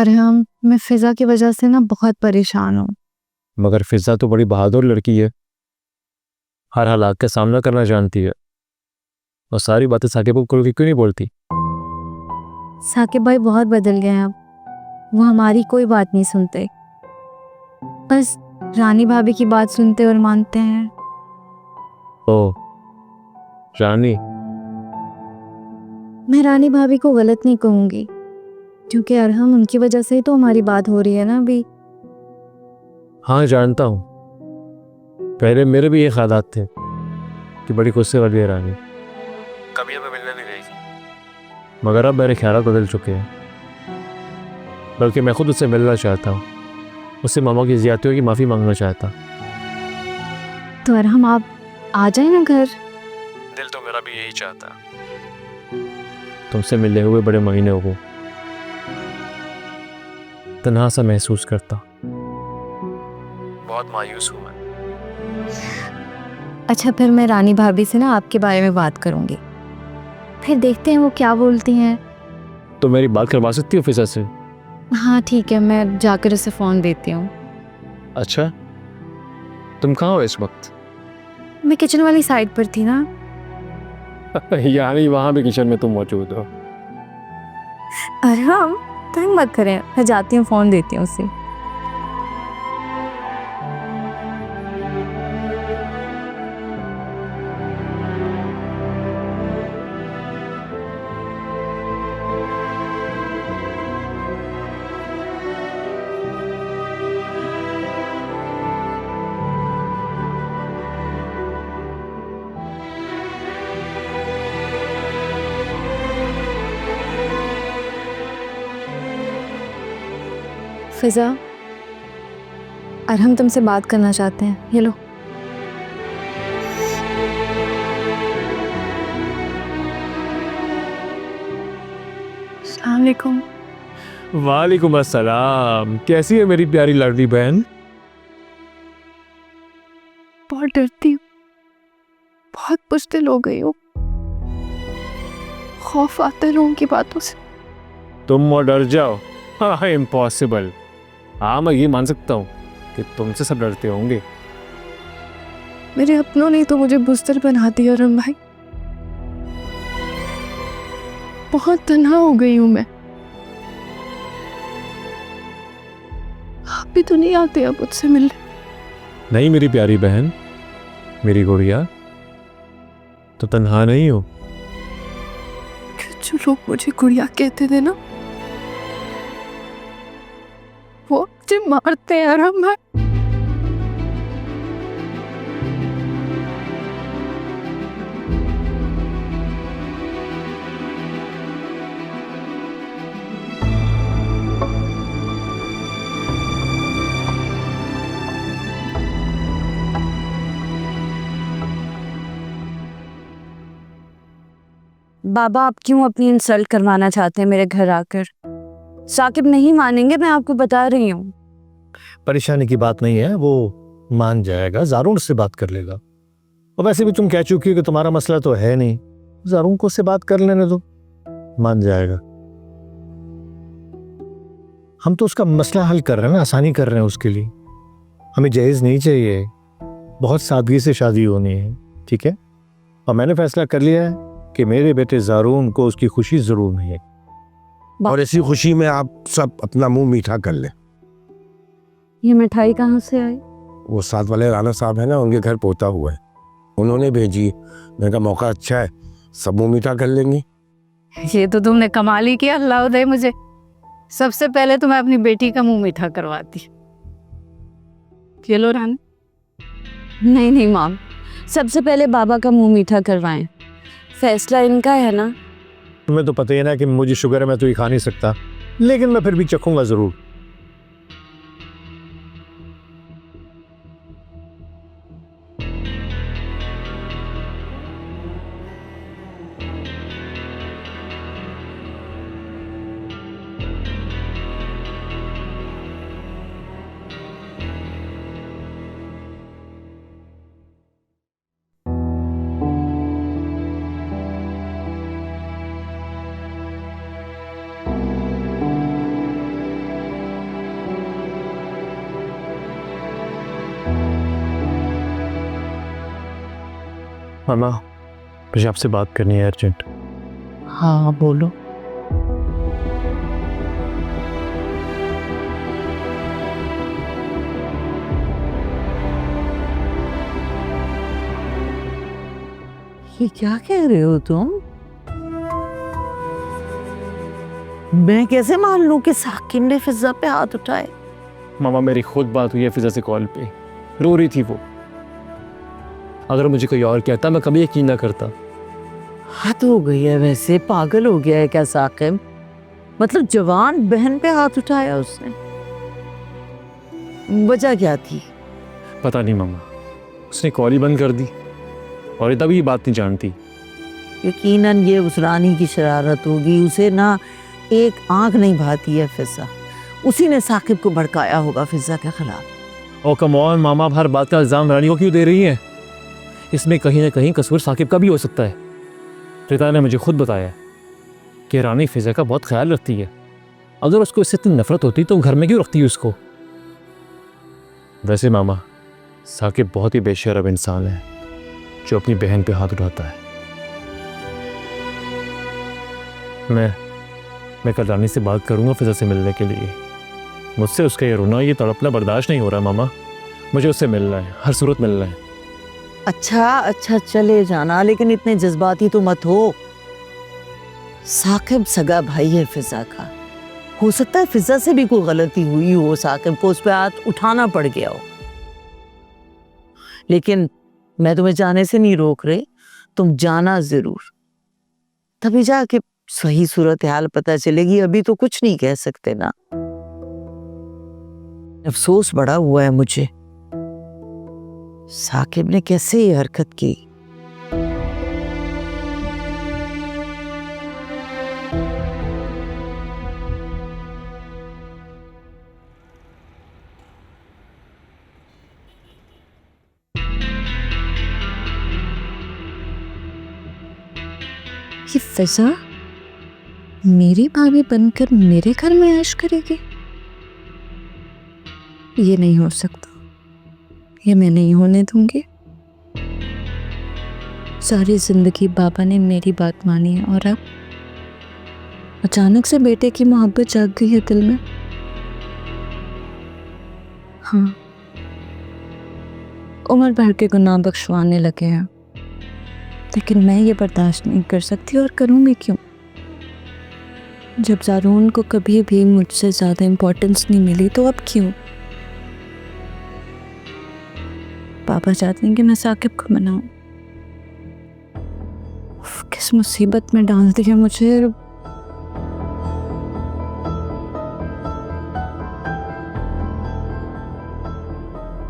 अरहम, मैं फिजा की वजह से ना बहुत परेशान हूँ। मगर फिजा तो बड़ी बहादुर लड़की है, हर हालात का सामना करना जानती है और सारी बातें साकिब को खुल के क्यों नहीं बोलती? साकिब भाई बहुत बदल गए हैं अब, वो हमारी कोई बात नहीं सुनते, बस रानी भाभी की बात सुनते और मानते हैं। ओ रानी, मैं रानी भाभी को गलत नहीं कहूँगी, क्योंकि अरहम उनकी वजह से ही तो हमारी बात हो रही है ना अभी। हाँ जानता हूँ, पहले मेरे भी ये ख्यालात थे कि बड़ी गुस्से वाली है रानी, कभी हमें मिलने नहीं रहेगी, मगर अब मेरे ख्याल बदल चुके हैं। बल्कि मैं खुद उससे मिलना चाहता हूँ, उससे मामा की ज़्यादतियों की माफ़ी मांगना चाहता। तो अरहम आप आ जाए ना घर। दिल तो मेरा भी यही चाहता, तुमसे मिले हुए बड़े महीने हो गए, तन्हा सा महसूस करता, बहुत मायूस हूँ मैं। अच्छा, फिर मैं रानी भाभी से ना आपके बारे में बात करूँगी, फिर देखते हैं वो क्या बोलती हैं। तो मेरी बात करवा सकती हो फिजा से? हाँ ठीक है, मैं जाकर उसे फ़ोन देती हूँ। अच्छा, तुम कहाँ हो इस वक्त? मैं किचन वाली साइड पर थी ना। यानी वहाँ भी किचन में तुम मौजूद हो? अरहम तंग मत करें, मैं जाती हूँ, फ़ोन देती हूँ उसे। फिजा, अरहम तुमसे बात करना चाहते हैं, ये लो। अस्सलाम वालेकुम। वालेकुम अस्सलाम, कैसी है मेरी प्यारी लाडली बहन? बहुत डरती हूँ, बहुत बुज़दिल हो गई हूँ, खौफ आता है लोगों की बातों से। तुम और डर जाओ? हाँ, इम्पॉसिबल। हाँ, मैं ये मान सकता हूँ कि तुमसे सब डरते होंगे। मेरे अपनों ने तो मुझे बुज़दिल बना दिया अरहम भाई, बहुत तन्हा हो गई हूँ मैं। आप भी तो नहीं आते अब मुझसे मिलने। नहीं मेरी प्यारी बहन, मेरी गुड़िया, तो तन्हा नहीं हो। जो लोग मुझे गुड़िया कहते थे ना, वो मुझे मारते हैं अरहम भाई। बाबा, आप क्यों अपनी इंसल्ट करवाना चाहते हैं मेरे घर आकर? साकिब नहीं मानेंगे, मैं आपको बता रही हूँ। परेशानी की बात नहीं है, वो मान जाएगा, ज़ारून से बात कर लेगा। और वैसे भी तुम कह चुकी हो कि तुम्हारा मसला तो है नहीं, ज़ारून को उससे बात कर लेने दो, मान जाएगा। हम तो उसका मसला हल कर रहे हैं ना, आसानी कर रहे हैं उसके लिए। हमें जहेज नहीं चाहिए, बहुत सादगी से शादी होनी है, ठीक है? और मैंने फैसला कर लिया है कि मेरे बेटे ज़ारून को उसकी खुशी ज़रूर मिले, और इसी खुशी में आप सब अपना मुंह मीठा कर लें। ये मिठाई कहाँ से आई? वो साथ वाले राना साहब है ना, उनके घर पोता हुआ है, उन्होंने भेजी। मैंने कहा मौका अच्छा है, सब मुंह मीठा कर लेंगी। ये तो तुमने कमाल ही किया, अल्लाह दे मुझे। सबसे पहले तो मैं अपनी बेटी का मुंह मीठा करवाती। चलो रानी। नहीं नहीं माम, सबसे पहले बाबा का मुंह मीठा करवाएं, फैसला इनका है ना। तुम्हें तो पता ही है ना कि मुझे शुगर है, मैं तो ये खा नहीं सकता, लेकिन मैं फिर भी चखूंगा ज़रूर। मामा, मुझे आपसे बात करनी है अर्जेंट। हाँ बोलो। ये क्या कह रहे हो तुम? मैं कैसे मान लूं कि साकिब ने फिजा पे हाथ उठाए? मामा, मेरी खुद बात हुई है फिजा से कॉल पे, रो रही थी वो। अगर मुझे कोई और कहता मैं कभी यकीन ना करता। हद हो गई है, वैसे पागल हो गया है क्या साकिब? मतलब जवान बहन पे हाथ उठाया उसने, वजह क्या थी? पता नहीं मामा, उसने कॉल ही बंद कर दी और तभी ये बात नहीं जानती। यकीनन ये उस रानी की शरारत होगी, उसे ना एक आंख नहीं भाती है फिजा। उसी ने साकिब को भड़काया होगा फिजा के खिलाफ। ओ कम ऑन मामा, हर बात का इल्जाम रानी को क्यों दे रही है? इसमें कहीं ना कहीं कसूर साकिब का भी हो सकता है। रिता ने मुझे खुद बताया कि रानी फिजा का बहुत ख्याल रखती है। अगर उसको इससे इतनी नफरत होती तो घर में क्यों रखती है उसको? वैसे मामा, साकिब बहुत ही बेशरम इंसान है जो अपनी बहन पे हाथ उठाता है। मैं कल रानी से बात करूंगा फिजा से मिलने के लिए। मुझसे उसका ये रोना, ये तड़पना बर्दाश्त नहीं हो रहा मामा। मुझे उससे मिलना है, हर सूरत मिलना है। अच्छा चले जाना, लेकिन इतने जज्बाती तो मत हो। साकिब सगा भाई है फिजा का, हो सकता है फिजा से भी कोई गलती हुई हो, साकिब को उस पर हाथ उठाना पड़ गया हो। लेकिन मैं तुम्हें जाने से नहीं रोक रही, तुम जाना जरूर, तभी जाके सही सूरत हाल पता चलेगी। अभी तो कुछ नहीं कह सकते ना। अफसोस बड़ा हुआ है मुझे, साकिब ने कैसे ये हरकत की। ये फिजा मेरी भाभी बनकर मेरे घर में ऐश करेगी? ये नहीं हो सकता, ये मैं नहीं होने दूंगी। सारी जिंदगी बाबा ने मेरी बात मानी है और अब अचानक से बेटे की मोहब्बत जाग गई है दिल में। हाँ, उम्र भर के गुनाह बख्शवाने लगे हैं, लेकिन मैं ये बर्दाश्त नहीं कर सकती और करूँगी क्यों? जब ज़ारून को कभी भी मुझसे ज़्यादा इम्पोर्टेंस नहीं मिली तो अब क्यों? पापा चाहते हैं कि मैं साकिब को मनाऊं। किस मुसीबत में डाल दिया मुझे।